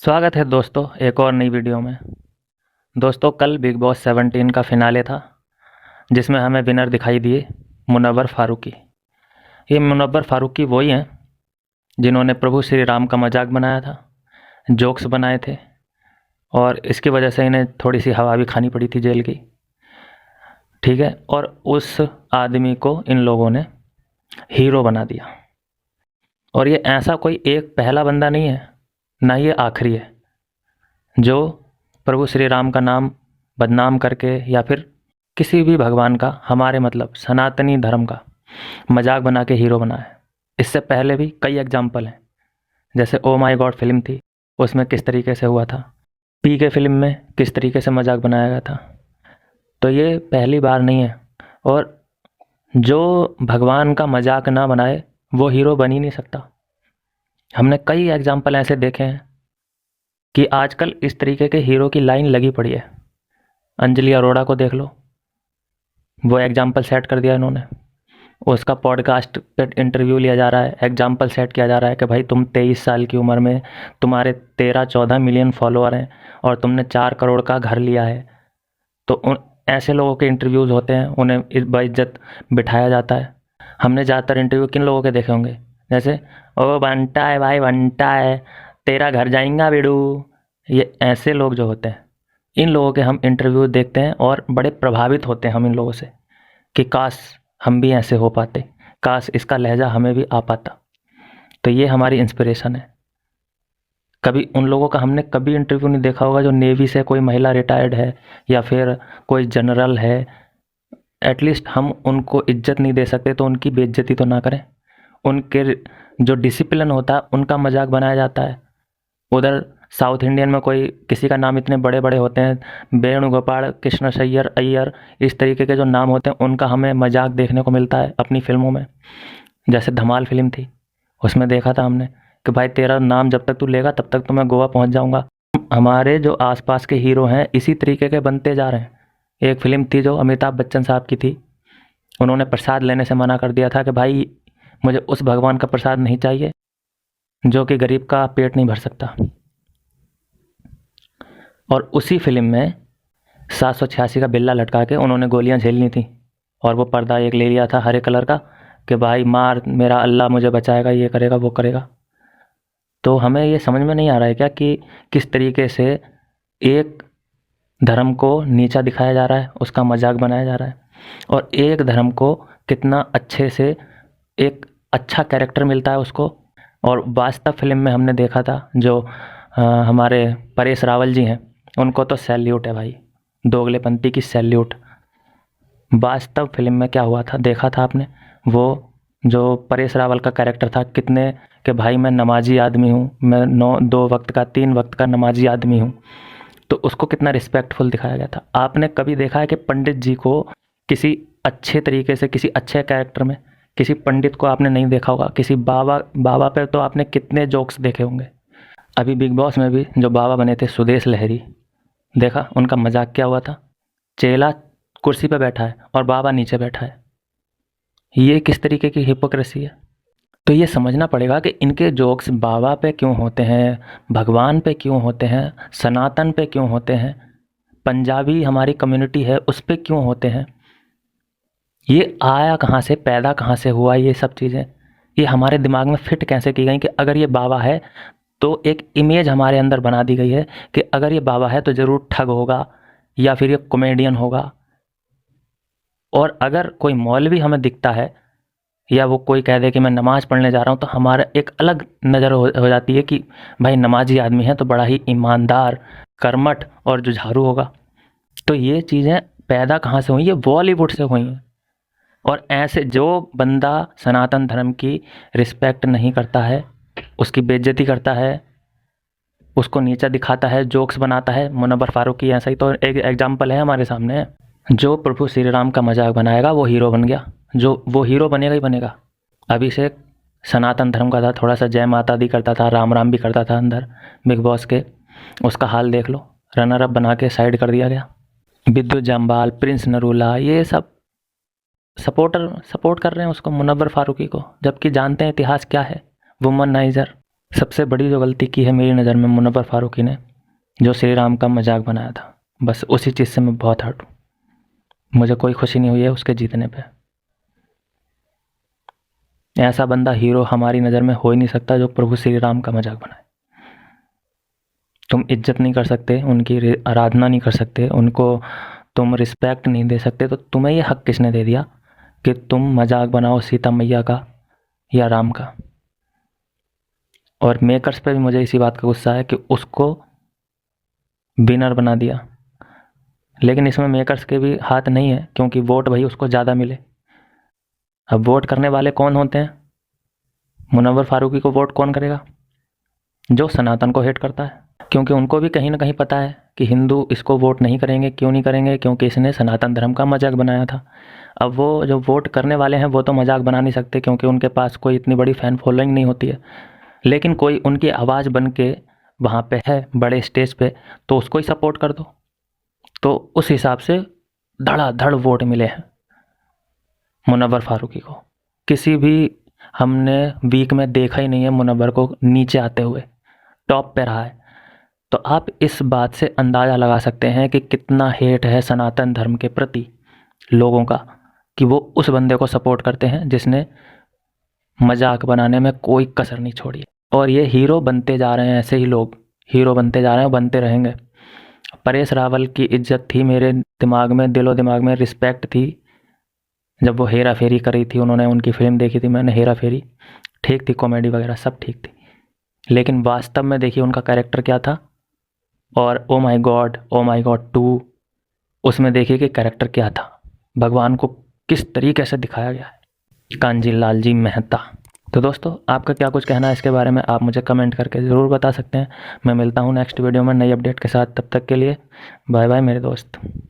स्वागत है दोस्तों एक और नई वीडियो में। दोस्तों कल बिग बॉस 17 का फिनाले था जिसमें हमें विनर दिखाई दिए मुनव्वर फारूकी। ये मुनव्वर फारूकी वही हैं जिन्होंने प्रभु श्री राम का मजाक बनाया था, जोक्स बनाए थे और इसकी वजह से इन्हें थोड़ी सी हवा भी खानी पड़ी थी जेल की। ठीक है, और उस आदमी को इन लोगों ने हीरो बना दिया। और ये ऐसा कोई एक पहला बंदा नहीं है, ना ये आखिरी है जो प्रभु श्री राम का नाम बदनाम करके या फिर किसी भी भगवान का, हमारे मतलब सनातनी धर्म का मजाक बना के हीरो बना है। इससे पहले भी कई एग्जाम्पल हैं, जैसे ओ माई गॉड फिल्म थी, उसमें किस तरीके से हुआ था, पी के फिल्म में किस तरीके से मजाक बनाया गया था। तो ये पहली बार नहीं है, और जो भगवान का मजाक ना बनाए वो हीरो बन ही नहीं सकता। हमने कई एग्जाम्पल ऐसे देखे हैं कि आजकल इस तरीके के हीरो की लाइन लगी पड़ी है। अंजलि अरोड़ा को देख लो, वो एग्जाम्पल सेट कर दिया इन्होंने। उसका पॉडकास्ट पे इंटरव्यू लिया जा रहा है, एग्जाम्पल सेट किया जा रहा है कि भाई तुम 23 साल की उम्र में तुम्हारे 13-14 मिलियन फॉलोअर हैं और तुमने 4 करोड़ का घर लिया है। तो उन ऐसे लोगों के इंटरव्यूज़ होते हैं, उन्हें बाइज्जत बिठाया जाता है। हमने ज़्यादातर इंटरव्यू किन लोगों के देखे होंगे, जैसे ओ बंटा है भाई बंटा है, तेरा घर जाएंगा बेडू। ये ऐसे लोग जो होते हैं, इन लोगों के हम इंटरव्यू देखते हैं और बड़े प्रभावित होते हैं हम इन लोगों से कि काश हम भी ऐसे हो पाते, काश इसका लहजा हमें भी आ पाता। तो ये हमारी इंस्पिरेशन है। कभी उन लोगों का हमने कभी इंटरव्यू नहीं देखा होगा जो नेवी से कोई महिला रिटायर्ड है या फिर कोई जनरल है। एटलीस्ट हम उनको इज्जत नहीं दे सकते तो उनकी बेइज्जती तो ना करें। उनके जो डिसिप्लिन होता है उनका मजाक बनाया जाता है। उधर साउथ इंडियन में कोई किसी का नाम इतने बड़े बड़े होते हैं, वेणुगोपाल, कृष्ण सैयर, अय्यर, इस तरीके के जो नाम होते हैं उनका हमें मजाक देखने को मिलता है अपनी फिल्मों में। जैसे धमाल फिल्म थी, उसमें देखा था हमने कि भाई तेरा नाम जब तक तू लेगा तब तक तो मैं गोवा पहुंच जाऊंगा। हमारे जो आसपास के हीरो हैं इसी तरीके के बनते जा रहे हैं। एक फिल्म थी जो अमिताभ बच्चन साहब की थी, उन्होंने प्रसाद लेने से मना कर दिया था कि भाई मुझे उस भगवान का प्रसाद नहीं चाहिए जो कि गरीब का पेट नहीं भर सकता। और उसी फिल्म में 786 का बिल्ला लटका के उन्होंने गोलियां झेलनी थी और वो पर्दा एक ले लिया था हरे कलर का कि भाई मार, मेरा अल्लाह मुझे बचाएगा, ये करेगा वो करेगा। तो हमें ये समझ में नहीं आ रहा है क्या कि किस तरीके से एक धर्म को नीचा दिखाया जा रहा है, उसका मजाक बनाया जा रहा है, और एक धर्म को कितना अच्छे से एक अच्छा कैरेक्टर मिलता है उसको। और वास्तव फिल्म में हमने देखा था जो हमारे परेश रावल जी हैं, उनको तो सैल्यूट है भाई, दोगलेपंथी की सैल्यूट। वास्तव फिल्म में क्या हुआ था देखा था आपने, वो जो परेश रावल का कैरेक्टर था, कितने कि भाई मैं नमाजी आदमी हूँ, मैं 2 वक्त का 3 वक्त का नमाजी आदमी हूँ। तो उसको कितना रिस्पेक्टफुल दिखाया गया था। आपने कभी देखा है कि पंडित जी को किसी अच्छे तरीके से, किसी अच्छे कैरेक्टर में किसी पंडित को आपने नहीं देखा होगा। किसी बाबा पे तो आपने कितने जोक्स देखे होंगे। अभी बिग बॉस में भी जो बाबा बने थे सुदेश लहरी, देखा उनका मजाक क्या हुआ था। चेला कुर्सी पे बैठा है और बाबा नीचे बैठा है। ये किस तरीके की हिपोक्रेसी है। तो ये समझना पड़ेगा कि इनके जोक्स बाबा पे क्यों होते हैं, भगवान पे क्यों होते हैं, सनातन पे क्यों होते हैं, पंजाबी हमारी कम्युनिटी है उस पे क्यों होते हैं। ये आया कहाँ से, पैदा कहाँ से हुआ, ये सब चीज़ें ये हमारे दिमाग में फिट कैसे की गई कि अगर ये बाबा है तो एक इमेज हमारे अंदर बना दी गई है कि अगर ये बाबा है तो ज़रूर ठग होगा या फिर ये कॉमेडियन होगा। और अगर कोई मौलवी हमें दिखता है या वो कोई कह दे कि मैं नमाज पढ़ने जा रहा हूँ तो हमारा एक अलग नज़र हो जाती है कि भाई नमाजी आदमी है तो बड़ा ही ईमानदार, कर्मठ और जुझारू होगा। तो ये चीज़ें पैदा कहाँ से हुई, ये बॉलीवुड से हुई हैं। और ऐसे जो बंदा सनातन धर्म की रिस्पेक्ट नहीं करता है, उसकी बेइज्जती करता है, उसको नीचा दिखाता है, जोक्स बनाता है, मुनव्वर फारूकी ऐसा ही तो एक एग्जाम्पल है हमारे सामने। जो प्रभु श्री राम का मजाक बनाएगा वो हीरो बन गया, जो वो हीरो बनेगा ही बनेगा। अभिषेक सनातन धर्म का था, थोड़ा सा जय माता दी करता था, राम राम भी करता था अंदर बिग बॉस के, उसका हाल देख लो, रनर अप बना के साइड कर दिया गया। विद्युत जाम्बाल, प्रिंस नरूला, ये सब सपोर्ट कर रहे हैं उसको, मुनव्वर फारूकी को, जबकि जानते हैं इतिहास क्या है, वुमनाइजर। सबसे बड़ी जो गलती की है मेरी नज़र में मुनव्वर फारूकी ने, जो श्री राम का मजाक बनाया था, बस उसी चीज़ से मैं बहुत हर्ट हूँ। मुझे कोई खुशी नहीं हुई है उसके जीतने पे। ऐसा बंदा हीरो हमारी नज़र में हो ही नहीं सकता जो प्रभु श्री राम का मजाक बनाए। तुम इज्जत नहीं कर सकते, उनकी आराधना नहीं कर सकते, उनको तुम रिस्पेक्ट नहीं दे सकते, तो तुम्हें ये हक किसने दे दिया कि तुम मजाक बनाओ सीता मैया का या राम का? और मेकर्स पे भी मुझे इसी बात का गुस्सा है कि उसको विनर बना दिया। लेकिन इसमें मेकर्स के भी हाथ नहीं है, क्योंकि वोट भाई उसको ज़्यादा मिले। अब वोट करने वाले कौन होते हैं? मुनव्वर फारूकी को वोट कौन करेगा? जो सनातन को हेट करता है, क्योंकि उनको भी कहीं ना कहीं पता है कि हिंदू इसको वोट नहीं करेंगे। क्यों नहीं करेंगे? क्योंकि इसने सनातन धर्म का मजाक बनाया था। अब वो जो वोट करने वाले हैं वो तो मजाक बना नहीं सकते, क्योंकि उनके पास कोई इतनी बड़ी फ़ैन फॉलोइंग नहीं होती है। लेकिन कोई उनकी आवाज़ बन के वहाँ पे है बड़े स्टेज पे, तो उसको ही सपोर्ट कर दो। तो उस हिसाब से धड़ाधड़ वोट मिले हैं मुनव्वर फारूकी को। किसी भी हमने वीक में देखा ही नहीं है मुनव्वर को नीचे आते हुए, टॉप पे रहा है। तो आप इस बात से अंदाज़ा लगा सकते हैं कि कितना हेट है सनातन धर्म के प्रति लोगों का, कि वो उस बंदे को सपोर्ट करते हैं जिसने मजाक बनाने में कोई कसर नहीं छोड़ी। और ये हीरो बनते जा रहे हैं, ऐसे ही लोग हीरो बनते जा रहे हैं, बनते रहेंगे। परेश रावल की इज्जत थी मेरे दिमाग में, दिलो दिमाग में रिस्पेक्ट थी जब वो हेरा फेरी करी थी। उन्होंने उनकी फिल्म देखी थी मैंने, हेरा फेरी, ठीक थी, कॉमेडी वगैरह सब ठीक थी। लेकिन वास्तव में देखिए उनका कैरेक्टर क्या था। और ओ माय गॉड 2, उसमें देखिए कि कैरेक्टर क्या था, भगवान को किस तरीके से दिखाया गया है। कांजी लाल जी मेहता। तो दोस्तों आपका क्या कुछ कहना है इसके बारे में, आप मुझे कमेंट करके ज़रूर बता सकते हैं। मैं मिलता हूँ नेक्स्ट वीडियो में नई अपडेट के साथ। तब तक के लिए बाय बाय मेरे दोस्त।